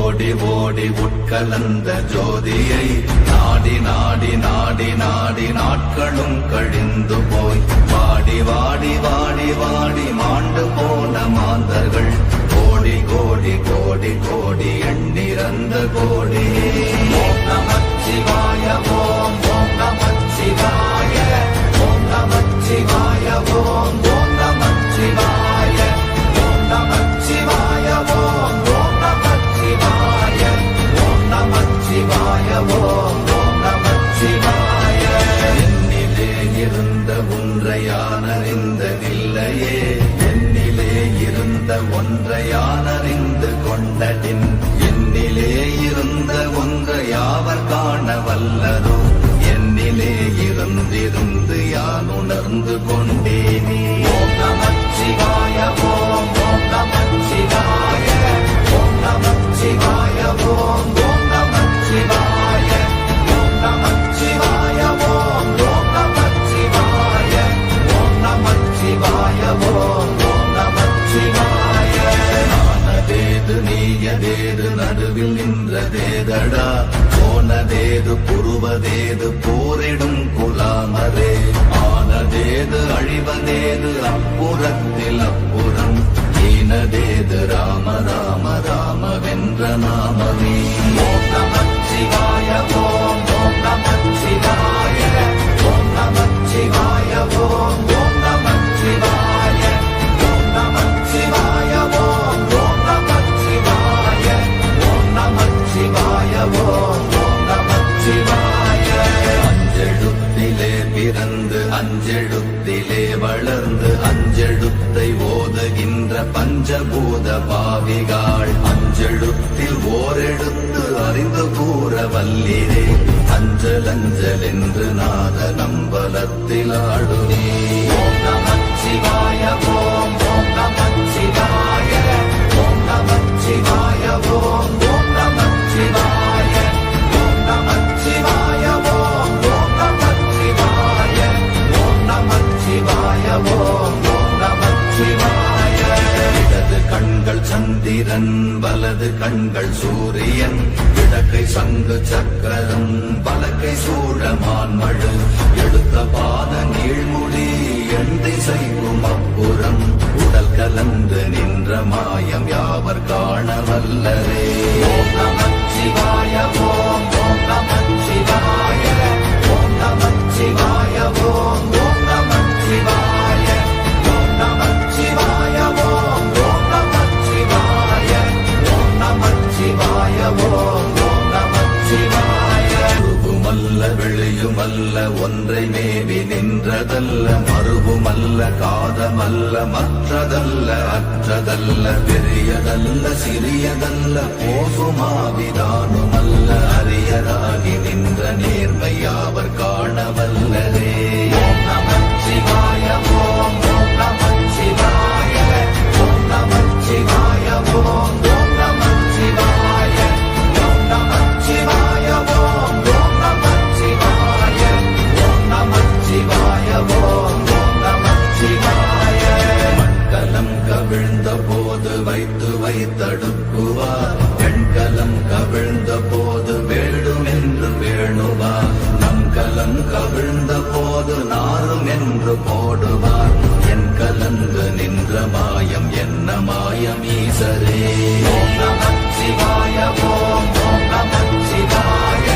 ஓடி ஓடி உட்கலந்த ஜோதியை நாடி நாடி நாடி நாடி நாட்களும் கழிந்து போய் வாடி வாடி வாடி வாடி மாண்டு போன மாந்தர்கள் கோடி கோடி கோடி கோடி எண்ணிறந்த கோடி. ஓம் நமச்சிவாய ஓம் ஓம் நமச்சிவாய ஓம் நமச்சிவாய ஓம் ஓம் நமச்சிவாய ஓம் நமச்சிவாய ஓம் ஓம் நமச்சிவாய ஓம் நமச்சிவாய ஓம் ஓம் நமச்சிவாய. என்னிலே இருந்த ஒன்றையானறிந்ததில்லையே என்னிலே இருந்த ஒன்றையானறிந்து கொண்டடின் என்னிலே இருந்த ஒன்றை யாவர் காண வல்லரோ என்னிலே இருந்திருந்து யான் உணர்ந்து கொண்டேனே. ஓம் நமச்சிவாய ஓம் ஓம் நமச்சிவாய ஓம் நமச்சிவாய ஓம் ஓம் நமச்சிவாய ஓம் நமச்சிவாய ஓம் ஓம் நமச்சிவாய ஓம் நமச்சிவாய ஓம் ஓம் நமச்சிவாய. நானதேது நீயதேது நடுவில் நின்றதேதடா போனதேது புருவதேது போரிடும் குலாமரே ஆனதேது அழிவதேது அப்புறத்தில் அப்புறம் ஈனதேது ராம ராம ராம வென்ற நாமமே. ஓம் நமச்சிவாய ஓம் ஓம் நமச்சிவாய ஓம் நமச்சிவாய ஓம் ஓம் நமச்சிவாய ஓம் நமச்சிவாய ஓம் ஓம் நமச்சிவாய ஓம் நமச்சிவாய ஓம் ஓம் நமச்சிவாய. அஞ்செழுத்திலே பிறந்து அஞ்செழுத்திலே வளர்ந்து அஞ்செழுத்தை ஓதுகின்ற பஞ்சபூத பாவிகாள் அஞ்செழுத்தில் ஓரெழுத்து அறிந்து கூற வல்லிரே அஞ்சல் அஞ்சல் என்று நாத நம்பலத்தில் ஆடுவே. ஓம் நமச்சிவாய ஓம் ஓம் நமச்சிவாய ஓம் நமச்சிவாய ஓம் ஓம் நமச்சிவாய ஓம் நமச்சிவாய ஓம் ஓம் நமச்சிவாய ஓம் நமச்சிவாய ஓம் ஓம் நமச்சிவாய. இடது கண்கள் சந்திரன் வலது கண்கள் சூரியன் இடக்கை சங்கு சக்கரம் வலக்கை சூழமான் மழு எடுத்த பாத நீழ்முடி எண் திசைக்கும் அப்புறம் உடல் கலந்து நின்ற மாயம் யாவர் காண வல்லரே. ஓம் நமச்சிவாய ஓம் ஓம் நமச்சிவாய ஓம் நமச்சிவாய ஓம் ஓம் நமச்சிவாய ஓம் நமச்சிவாய ஓம் ஓம் நமச்சிவாய ஓம் நமச்சிவாய ஓம் ஓம் நமச்சிவாய. உருவுமல்ல வெளியுமல்ல ஒன்றை மேவி நின்றதல்ல மறுவுமல்ல காதமல்ல மற்றதல்ல அற்றதல்ல பெரியதல்ல சிறியதல்ல போகுமாவிதானுமல்ல அரியராகி நின்ற நேர்மையாவர் காண வல்லரே. ஓம் நமச்சிவாய ஓம் ஓம் நமச்சிவாய ஓம் நமச்சிவாய ஓம் ஓம் நமச்சிவாய ஓம் நமச்சிவாய ஓம் ஓம் நமச்சிவாய ஓம் நமச்சிவாய ஓம் ஓம் நமச்சிவாய. மண்கலம் கவிழ்ந்த போது வைத்து வைத்தடுக்குவார் பெண்கலம் கவிழ்ந்த போது வேடும் என்று வேணுவார் நம்கலம் கவிழ்ந்த போது நாரும் என்று போடுவார் என் கலந்து நின்ற மாயம் என்ன மாயம் ஈசரே. ஓம் நமச்சிவாய ஓம் ஓம் நமச்சிவாய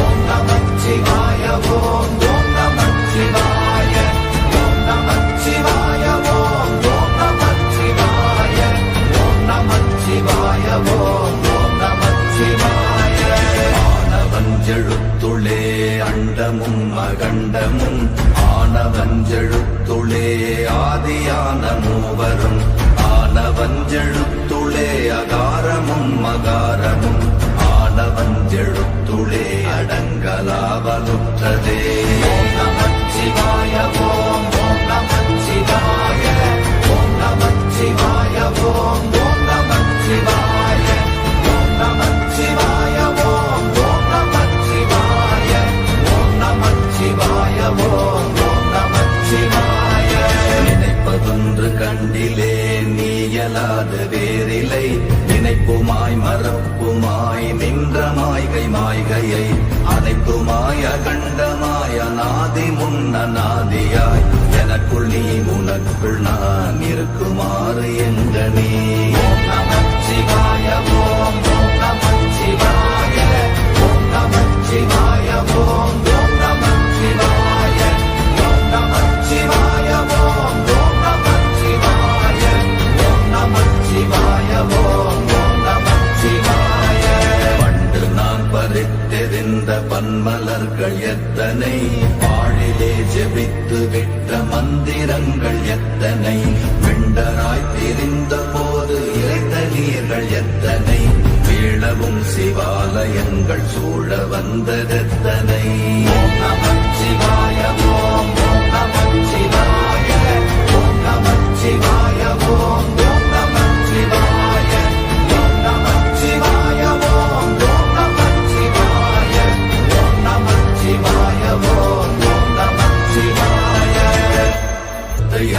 ஓம் நமச்சிவாய ஓம் ஓம் நமச்சிவாய ஓம் நமச்சிவாய ஓம் ஓம் நமச்சிவாய ஓம் நமச்சிவாய ஓம் ஓம் நமச்சிவாய. ஆனவஞ்செழுத்துளே அண்டமும் அகண்டமும் ஆனவஞ்செழுத்துளே ஆதியான மூவரும் ஆனவஞ்செழுத்துளே அகாரமும் மகாரமும் ஆனவஞ்செழுத்துளே அடங்கலாவலுற்றதே. ஓம் நமச்சிவாய ஓம் ஓம் நமச்சிவாய ஓம் நமச்சிவாய ஓம் ஓம் நமச்சிவாய ஓம் நமச்சிவாய ஓம் ஓம் நமச்சிவாய ஓம் நமச்சிவாய ஓம் ஓம் நமச்சிவாய. நினைப்பதொன்று கண்டிலே நீயலாது வேறிலை நினைப்புமாய் மறப்புமாய் அனாதி முன்னநாதியாய் எனக்குள் நீ உனக்குள் நான் இருக்குமாறு எங்கனே. ஓம் நமச்சிவாய ஓம் ஓம் நமச்சிவாய ஓம் நமச்சிவாய ஓம் ஓம் நமச்சிவாய ஓம் நமச்சிவாய ஓம் ஓம் நமச்சிவாய ஓம் நமச்சிவாய ஓம் ஓம் நமச்சிவாய. பண்டு நான் பறித்தெறிந்த பன்மலர்கள் எத்தனை, பாழிலே ஜெபித்து விட்ட மந்திரங்கள் எத்தனை, விண்டராய் திரிந்த போது இறைத்த நீர்கள் எத்தனை, வீழவும் சிவாலயங்கள் சூழ வந்ததெத்தனை. ஓம் நமச்சிவாய ஓம் ஓம் நமச்சிவாய ஓம் நமச்சிவாய ஓம் ஓம் நமச்சிவாய ஓம் நமச்சிவாய ஓம் ஓம் நமச்சிவாய ஓம் நமச்சிவாய ஓம் ஓம் நமச்சிவாய.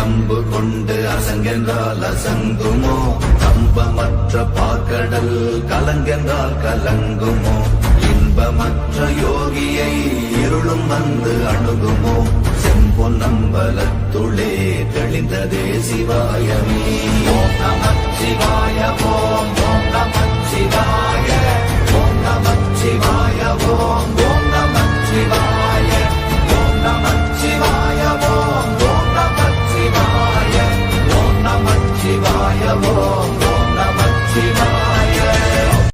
அம்பு கொண்டு அசங்கென்றால் அசங்குமோ, கம்பமற்ற பாக்கடல் கலங்கென்றால் கலங்குமோ, இன்பமற்ற யோகியை இருளும் வந்து அணுகுமோ, செம்பொன்னம்பலத்துளே தெளிந்ததே சிவாயமே. ஓம் நமச்சிவாய